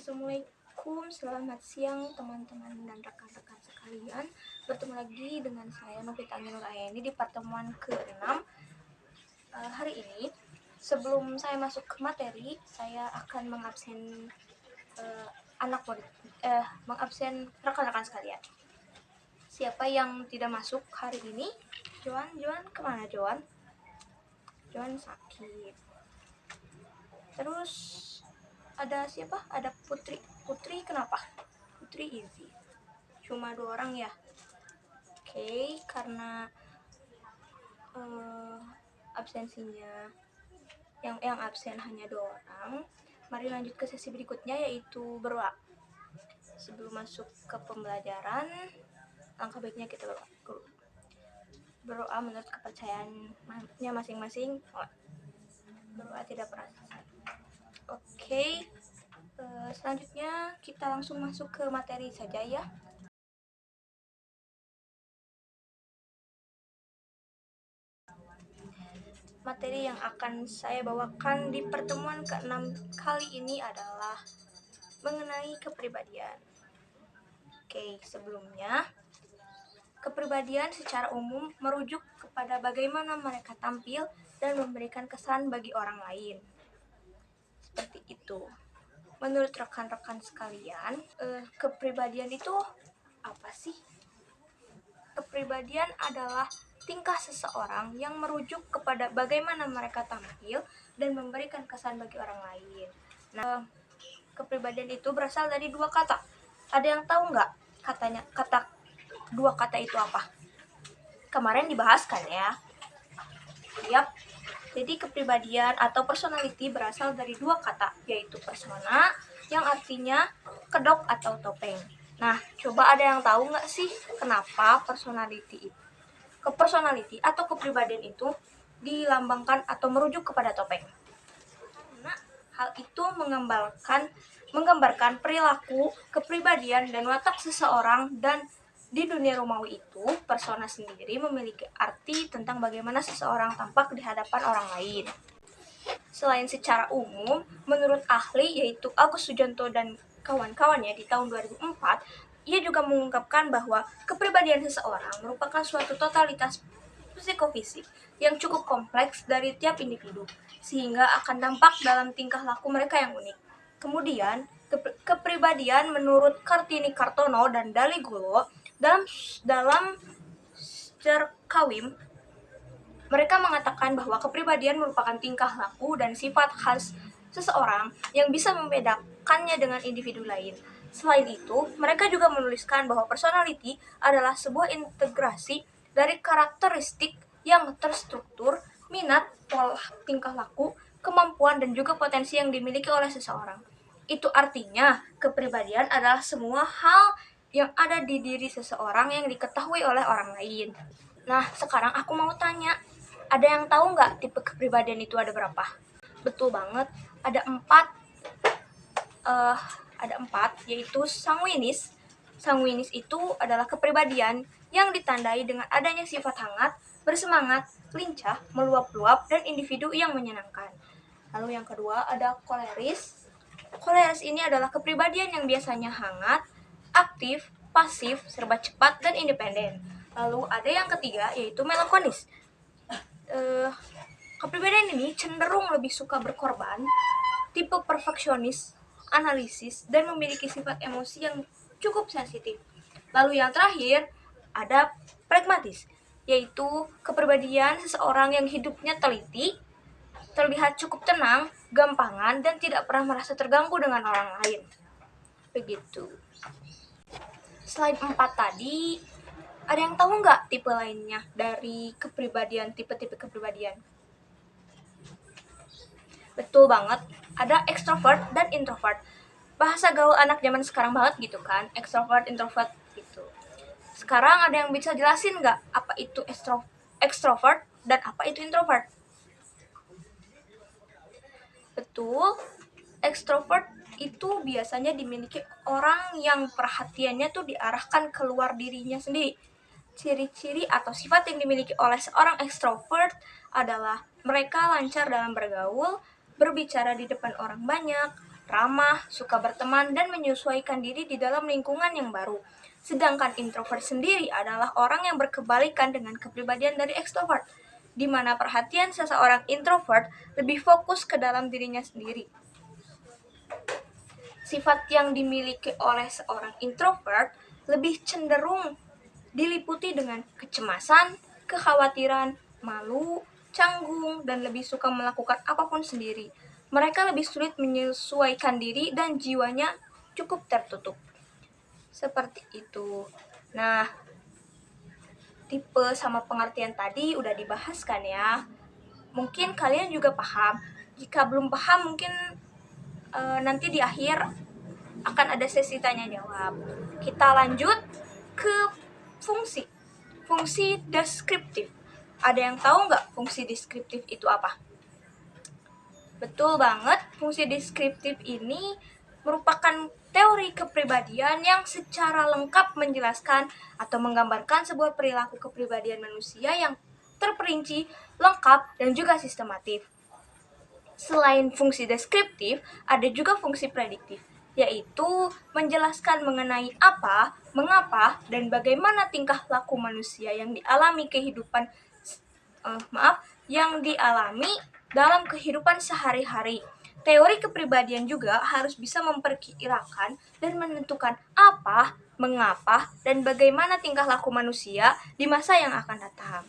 Assalamualaikum, selamat siang teman-teman dan rekan-rekan sekalian. Bertemu lagi dengan saya Novita Nurayani di pertemuan ke-6. Hari ini, sebelum saya masuk ke materi, saya akan mengabsen mengabsen rekan-rekan sekalian. Siapa yang tidak masuk hari ini? Joan kemana Joan? Joan sakit. Terus ada siapa? Ada Putri. Putri kenapa? Putri easy. Cuma 2 orang ya. Oke, karena absensinya yang absen hanya 2 orang. Mari lanjut ke sesi berikutnya, yaitu berdoa. Sebelum masuk ke pembelajaran, langkah baiknya kita berdoa menurut kepercayaannya masing-masing. Berdoa tidak pernah sesat. Oke, selanjutnya kita langsung masuk ke materi saja ya. Materi yang akan saya bawakan di pertemuan ke-6 kali ini adalah mengenai kepribadian. Oke, sebelumnya, kepribadian secara umum merujuk kepada bagaimana mereka tampil dan memberikan kesan bagi orang lain. Seperti itu. Menurut rekan-rekan sekalian, kepribadian itu apa sih? Kepribadian adalah tingkah seseorang yang merujuk kepada bagaimana mereka tampil dan memberikan kesan bagi orang lain. Nah, kepribadian itu berasal dari 2 kata. Ada yang tahu nggak kata 2 kata itu apa? Kemarin dibahas kan ya? Yap. Jadi kepribadian atau personality berasal dari 2 kata, yaitu persona yang artinya kedok atau topeng. Nah, coba ada yang tahu nggak sih kenapa personality atau kepribadian itu dilambangkan atau merujuk kepada topeng? Karena hal itu menggambarkan perilaku, kepribadian, dan watak seseorang, dan di dunia romawi itu, persona sendiri memiliki arti tentang bagaimana seseorang tampak di hadapan orang lain. Selain secara umum, menurut ahli yaitu Agus Sujanto dan kawan-kawannya di tahun 2004, ia juga mengungkapkan bahwa kepribadian seseorang merupakan suatu totalitas psikofisik yang cukup kompleks dari tiap individu, sehingga akan tampak dalam tingkah laku mereka yang unik. Kemudian, kepribadian menurut Kartini Kartono dan Dali Gulo dalam Cerkawim, mereka mengatakan bahwa kepribadian merupakan tingkah laku dan sifat khas seseorang yang bisa membedakannya dengan individu lain. Selain itu, mereka juga menuliskan bahwa personality adalah sebuah integrasi dari karakteristik yang terstruktur, minat, pola tingkah laku, kemampuan, dan juga potensi yang dimiliki oleh seseorang. Itu artinya, kepribadian adalah semua hal yang ada di diri seseorang yang diketahui oleh orang lain. Nah, sekarang aku mau tanya, ada yang tahu nggak tipe kepribadian itu ada berapa? Betul banget, ada 4, yaitu sanguinis. Sanguinis itu adalah kepribadian yang ditandai dengan adanya sifat hangat, bersemangat, lincah, meluap-luap, dan individu yang menyenangkan. Lalu yang kedua ada koleris. Koleris ini adalah kepribadian yang biasanya hangat, aktif, pasif, serba cepat, dan independen. Lalu ada yang ketiga yaitu melankolis. Kepribadian ini cenderung lebih suka berkorban, tipe perfeksionis, analisis, dan memiliki sifat emosi yang cukup sensitif. Lalu yang terakhir ada pragmatis, yaitu kepribadian seseorang yang hidupnya teliti, terlihat cukup tenang, gampangan, dan tidak pernah merasa terganggu dengan orang lain. Begitu. Selain 4 tadi, ada yang tahu nggak tipe lainnya dari kepribadian, tipe-tipe kepribadian? Betul banget, ada extrovert dan introvert. Bahasa gaul anak zaman sekarang banget gitu kan, extrovert, introvert gitu. Sekarang ada yang bisa jelasin nggak apa itu extrovert dan apa itu introvert? Betul, extrovert itu biasanya dimiliki orang yang perhatiannya tuh diarahkan keluar dirinya sendiri. Ciri-ciri atau sifat yang dimiliki oleh seorang extrovert adalah mereka lancar dalam bergaul, berbicara di depan orang banyak, ramah, suka berteman, dan menyesuaikan diri di dalam lingkungan yang baru. Sedangkan introvert sendiri adalah orang yang berkebalikan dengan kepribadian dari ekstrovert, di mana perhatian seseorang introvert lebih fokus ke dalam dirinya sendiri. Sifat yang dimiliki oleh seorang introvert lebih cenderung diliputi dengan kecemasan, kekhawatiran, malu, canggung, dan lebih suka melakukan apapun sendiri. Mereka lebih sulit menyesuaikan diri dan jiwanya cukup tertutup. Seperti itu. Nah, tipe sama pengertian tadi udah dibahas kan ya. Mungkin kalian juga paham. Jika belum paham mungkin nanti di akhir akan ada sesi tanya jawab. Kita lanjut ke fungsi. Fungsi deskriptif. Ada yang tahu nggak fungsi deskriptif itu apa? Betul banget, fungsi deskriptif ini merupakan teori kepribadian yang secara lengkap menjelaskan atau menggambarkan sebuah perilaku kepribadian manusia yang terperinci, lengkap, dan juga sistematif. Selain fungsi deskriptif, ada juga fungsi prediktif, yaitu menjelaskan mengenai apa, mengapa, dan bagaimana tingkah laku manusia yang dialami dalam kehidupan sehari-hari. Teori kepribadian juga harus bisa memperkirakan dan menentukan apa, mengapa, dan bagaimana tingkah laku manusia di masa yang akan datang.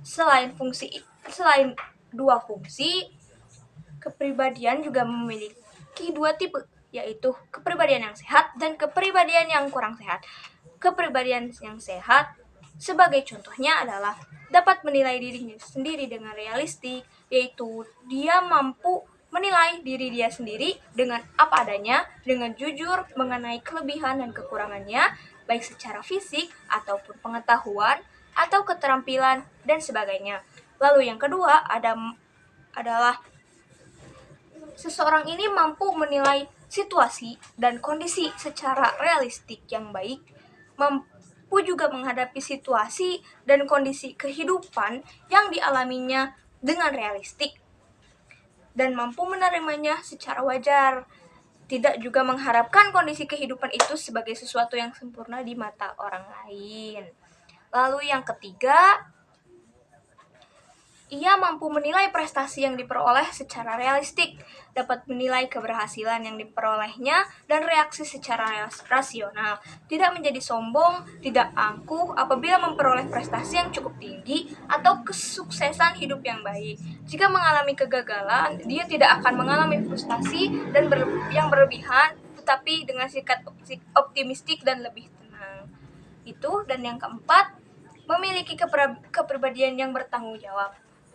Selain dua fungsi, kepribadian juga memiliki dua tipe, yaitu kepribadian yang sehat dan kepribadian yang kurang sehat. Kepribadian yang sehat sebagai contohnya adalah dapat menilai dirinya sendiri dengan realistik, yaitu dia mampu menilai diri dia sendiri dengan apa adanya, dengan jujur mengenai kelebihan dan kekurangannya, baik secara fisik ataupun pengetahuan atau keterampilan dan sebagainya. Lalu yang kedua adalah seseorang ini mampu menilai situasi dan kondisi secara realistik yang baik, mampu juga menghadapi situasi dan kondisi kehidupan yang dialaminya dengan realistik, dan mampu menerimanya secara wajar, tidak juga mengharapkan kondisi kehidupan itu sebagai sesuatu yang sempurna di mata orang lain. Lalu yang ketiga, ia mampu menilai prestasi yang diperoleh secara realistik, dapat menilai keberhasilan yang diperolehnya, dan reaksi secara rasional. Tidak menjadi sombong, tidak angkuh apabila memperoleh prestasi yang cukup tinggi atau kesuksesan hidup yang baik. Jika mengalami kegagalan, dia tidak akan mengalami frustasi dan yang berlebihan, tetapi dengan sikap optimistik dan lebih tenang. Itu. Dan yang keempat, memiliki kepribadian yang bertanggung jawab.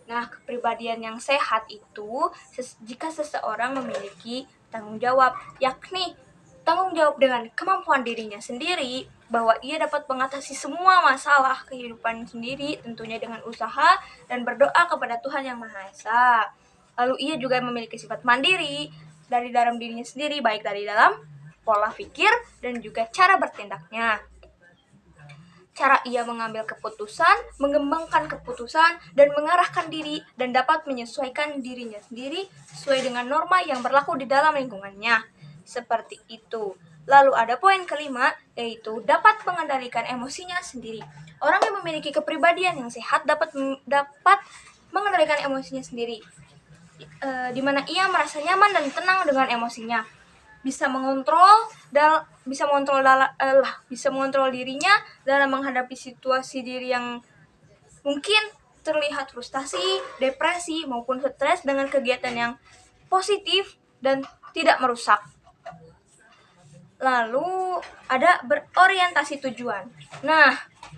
Nah, kepribadian yang sehat itu jika seseorang memiliki tanggung jawab, yakni tanggung jawab dengan kemampuan dirinya sendiri, bahwa ia dapat mengatasi semua masalah kehidupan sendiri, tentunya dengan usaha dan berdoa kepada Tuhan Yang Maha Esa. Lalu ia juga memiliki sifat mandiri dari dalam dirinya sendiri, baik dari dalam pola pikir dan juga cara bertindaknya. Cara ia mengambil keputusan, mengembangkan keputusan, dan mengarahkan diri, dan dapat menyesuaikan dirinya sendiri sesuai dengan norma yang berlaku di dalam lingkungannya. Seperti itu. Lalu ada poin kelima, yaitu dapat mengendalikan emosinya sendiri. Orang yang memiliki kepribadian yang sehat dapat mengendalikan emosinya sendiri, di mana ia merasa nyaman dan tenang dengan emosinya, bisa mengontrol dirinya dalam menghadapi situasi diri yang mungkin terlihat frustasi, depresi, maupun stres dengan kegiatan yang positif dan tidak merusak. Lalu ada berorientasi tujuan. Nah,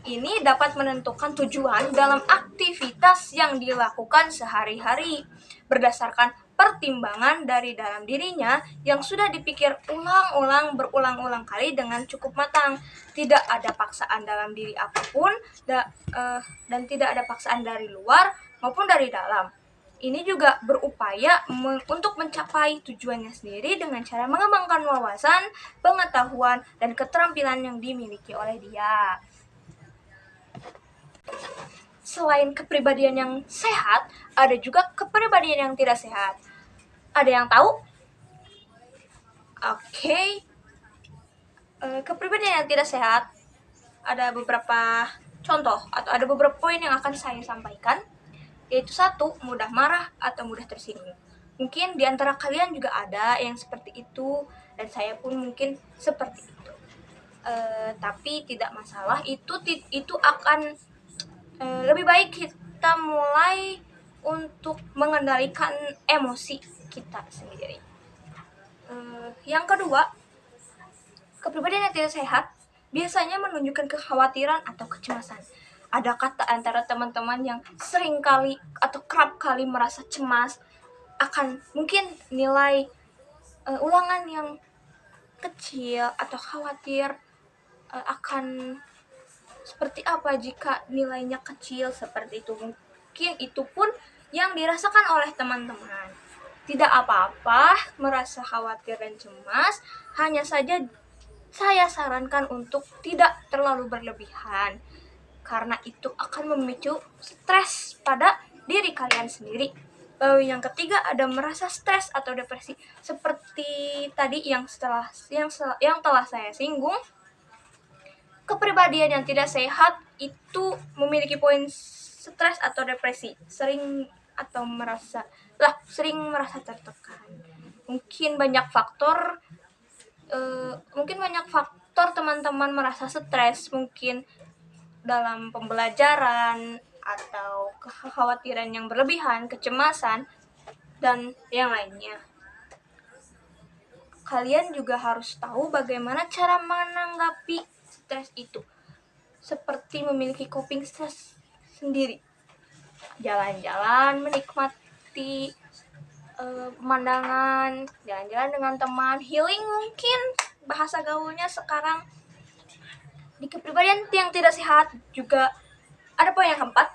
ini dapat menentukan tujuan dalam aktivitas yang dilakukan sehari-hari berdasarkan pertimbangan dari dalam dirinya yang sudah dipikir berulang-ulang kali dengan cukup matang. Tidak ada paksaan dalam diri apapun dan tidak ada paksaan dari luar maupun dari dalam. Ini juga berupaya untuk mencapai tujuannya sendiri dengan cara mengembangkan wawasan, pengetahuan, dan keterampilan yang dimiliki oleh dia. Selain kepribadian yang sehat, ada juga kepribadian yang tidak sehat. Ada yang tahu? Oke, kepribadian yang tidak sehat ada beberapa contoh atau ada beberapa poin yang akan saya sampaikan, yaitu satu, mudah marah atau mudah tersinggung. Mungkin di antara kalian juga ada yang seperti itu, dan saya pun mungkin seperti itu. Tapi tidak masalah, itu akan lebih baik kita mulai untuk mengendalikan emosi kita sendiri. Yang kedua, kepribadian yang tidak sehat biasanya menunjukkan kekhawatiran atau kecemasan. Ada kata antara teman-teman yang sering kali atau kerap kali merasa cemas akan mungkin nilai ulangan yang kecil atau khawatir akan seperti apa jika nilainya kecil seperti itu. Mungkin itu pun yang dirasakan oleh teman-teman. Tidak apa-apa merasa khawatir dan cemas, hanya saja saya sarankan untuk tidak terlalu berlebihan, karena itu akan memicu stres pada diri kalian sendiri. Lalu yang ketiga ada merasa stres atau depresi. Seperti tadi yang telah saya singgung, kepribadian yang tidak sehat itu memiliki poin stres atau depresi, sering merasa tertekan. Mungkin banyak faktor teman-teman merasa stres, mungkin dalam pembelajaran atau kekhawatiran yang berlebihan, kecemasan, dan yang lainnya. Kalian juga harus tahu bagaimana cara menanggapi stres itu, seperti memiliki coping stres sendiri. Jalan-jalan, menikmati pemandangan, jalan-jalan dengan teman, healing mungkin bahasa gaulnya sekarang. Di kepribadian yang tidak sehat juga ada poin yang keempat,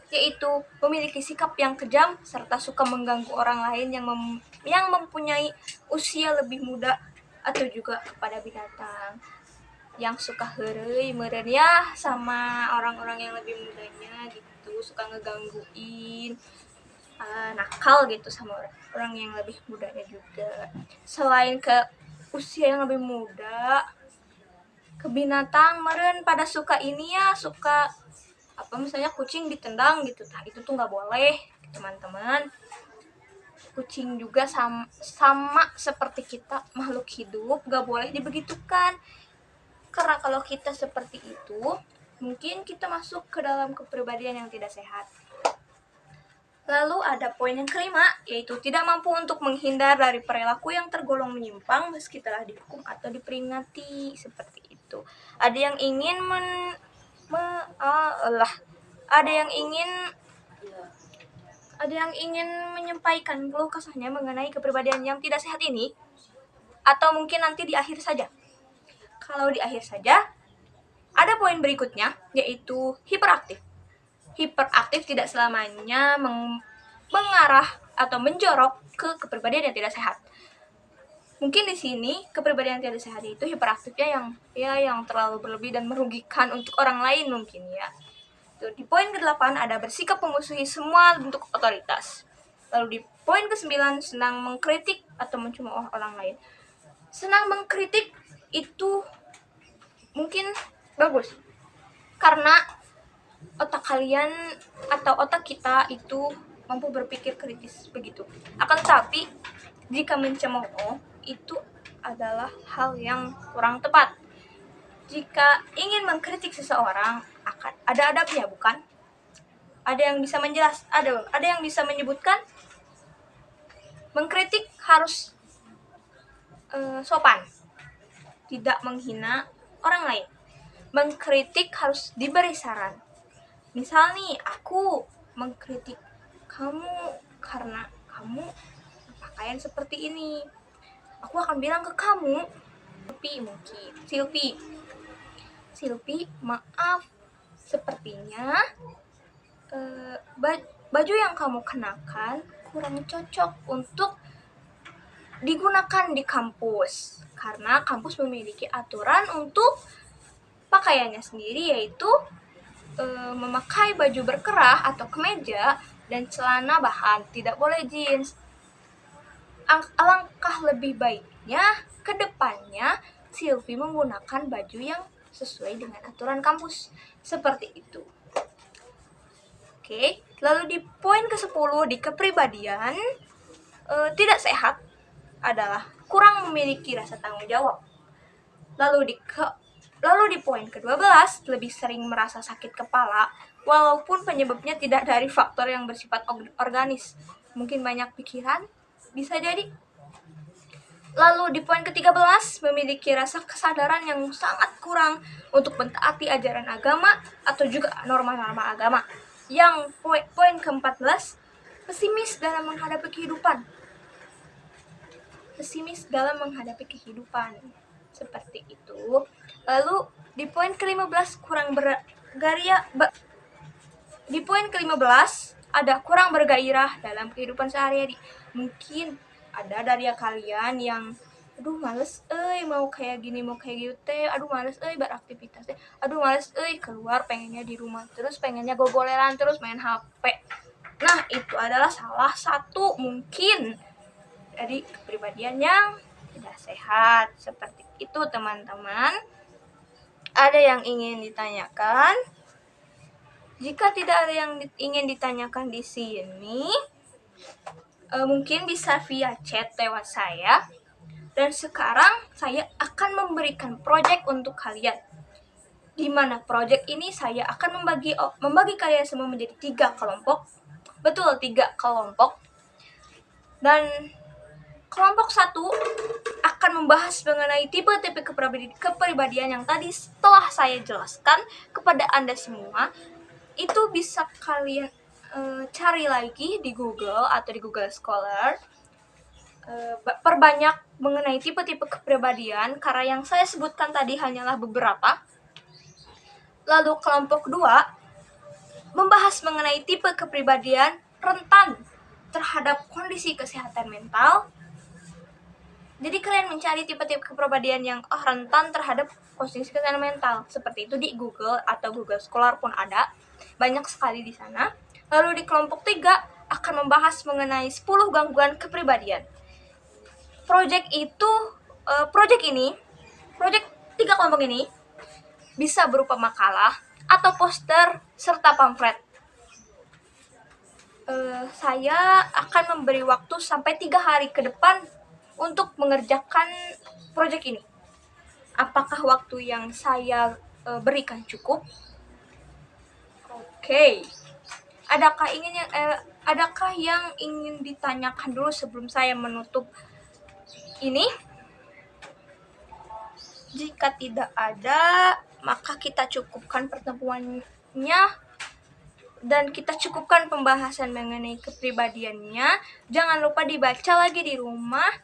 yaitu memiliki sikap yang kejam serta suka mengganggu orang lain yang mempunyai usia lebih muda atau juga kepada binatang, yang suka heureuy meureun ya sama orang-orang yang lebih mudanya gitu, suka ngegangguin, nakal gitu sama orang yang lebih mudanya juga. Selain ke usia yang lebih muda, ke binatang meren pada suka ini ya, suka apa misalnya kucing ditendang gitu, itu tuh nggak boleh teman-teman. Kucing juga sama seperti kita, makhluk hidup, nggak boleh dibegitukan, karena kalau kita seperti itu mungkin kita masuk ke dalam kepribadian yang tidak sehat. Lalu ada poin yang kelima, yaitu tidak mampu untuk menghindar dari perilaku yang tergolong menyimpang meski telah dihukum atau diperingati, seperti itu. Ada yang ingin menyampaikan keluh kesahnya mengenai kepribadian yang tidak sehat ini, atau mungkin nanti di akhir saja. Kalau di akhir saja, ada poin berikutnya, yaitu hiperaktif. Hiperaktif tidak selamanya mengarah atau menjorok ke kepribadian yang tidak sehat. Mungkin di sini kepribadian yang tidak sehat itu hiperaktifnya yang terlalu berlebih dan merugikan untuk orang lain mungkin ya. Di poin ke-8 ada bersikap memusuhi semua bentuk otoritas. Lalu di poin ke-9 senang mengkritik atau mencemooh orang lain. Senang mengkritik itu mungkin bagus, karena otak kalian atau otak kita itu mampu berpikir kritis begitu. Akan tetapi jika mencemooh itu adalah hal yang kurang tepat. Jika ingin mengkritik seseorang akan ada adabnya, bukan? Ada yang bisa ada yang bisa menyebutkan mengkritik harus sopan, tidak menghina orang lain. Mengkritik harus diberi saran. Misal nih, aku mengkritik kamu karena kamu berpakaian seperti ini. Aku akan bilang ke kamu, Silpi, maaf, sepertinya baju yang kamu kenakan kurang cocok untuk digunakan di kampus, karena kampus memiliki aturan untuk pakaiannya sendiri, yaitu memakai baju berkerah atau kemeja dan celana bahan, tidak boleh jeans. alangkah lebih baiknya ke depannya Silvi menggunakan baju yang sesuai dengan aturan kampus. Seperti itu. Oke, lalu di poin ke-10 di kepribadian tidak sehat adalah kurang memiliki rasa tanggung jawab. Lalu di poin ke-12 lebih sering merasa sakit kepala walaupun penyebabnya tidak dari faktor yang bersifat organis. Mungkin banyak pikiran, bisa jadi. Lalu di poin ke-13 memiliki rasa kesadaran yang sangat kurang untuk mentaati ajaran agama atau juga norma-norma agama. Yang poin ke-14 pesimis dalam menghadapi kehidupan. Seperti itu. Lalu di poin ke-15 di poin ke-15 ada kurang bergairah dalam kehidupan sehari-hari. Mungkin ada dari kalian yang aduh males mau kayak gini mau kayak gitu teh, aduh males beraktivitas teh, aduh males keluar, pengennya di rumah terus, pengennya gogoleran terus, main HP. Nah, itu adalah salah satu mungkin dari kepribadian yang tidak sehat. Seperti itu teman-teman. Ada yang ingin ditanyakan? Jika tidak ada yang ingin ditanyakan di sini, mungkin bisa via chat lewat saya. Dan sekarang saya akan memberikan project untuk kalian. Di mana project ini saya akan membagi kalian semua menjadi 3 kelompok. Betul, 3 kelompok. Dan kelompok 1 akan membahas mengenai tipe-tipe kepribadian yang tadi setelah saya jelaskan kepada Anda semua. Itu bisa kalian cari lagi di Google atau di Google Scholar. Perbanyak mengenai tipe-tipe kepribadian karena yang saya sebutkan tadi hanyalah beberapa. Lalu kelompok 2 membahas mengenai tipe kepribadian rentan terhadap kondisi kesehatan mental. Jadi kalian mencari tipe-tipe kepribadian yang rentan terhadap kondisi kesehatan mental. Seperti itu di Google atau Google Scholar pun ada. Banyak sekali di sana. Lalu di kelompok 3 akan membahas mengenai 10 gangguan kepribadian. Project 3 kelompok ini bisa berupa makalah atau poster serta pamflet. Saya akan memberi waktu sampai 3 hari ke depan untuk mengerjakan project ini. Apakah waktu yang saya berikan cukup? Oke. Adakah yang ingin ditanyakan dulu sebelum saya menutup ini? Jika tidak ada, maka kita cukupkan pertemuannya dan kita cukupkan pembahasan mengenai kepribadiannya. Jangan lupa dibaca lagi di rumah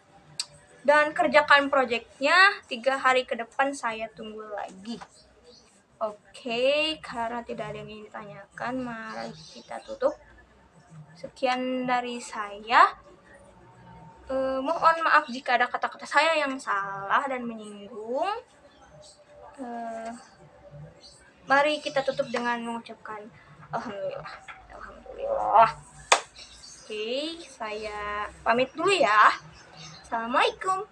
dan kerjakan proyeknya. 3 hari ke depan saya tunggu lagi. Oke, karena tidak ada yang ingin ditanyakan, mari kita tutup. Sekian dari saya. Mohon maaf jika ada kata-kata saya yang salah dan menyinggung. Mari kita tutup dengan mengucapkan Alhamdulillah. Oke, saya pamit dulu ya. Assalamualaikum.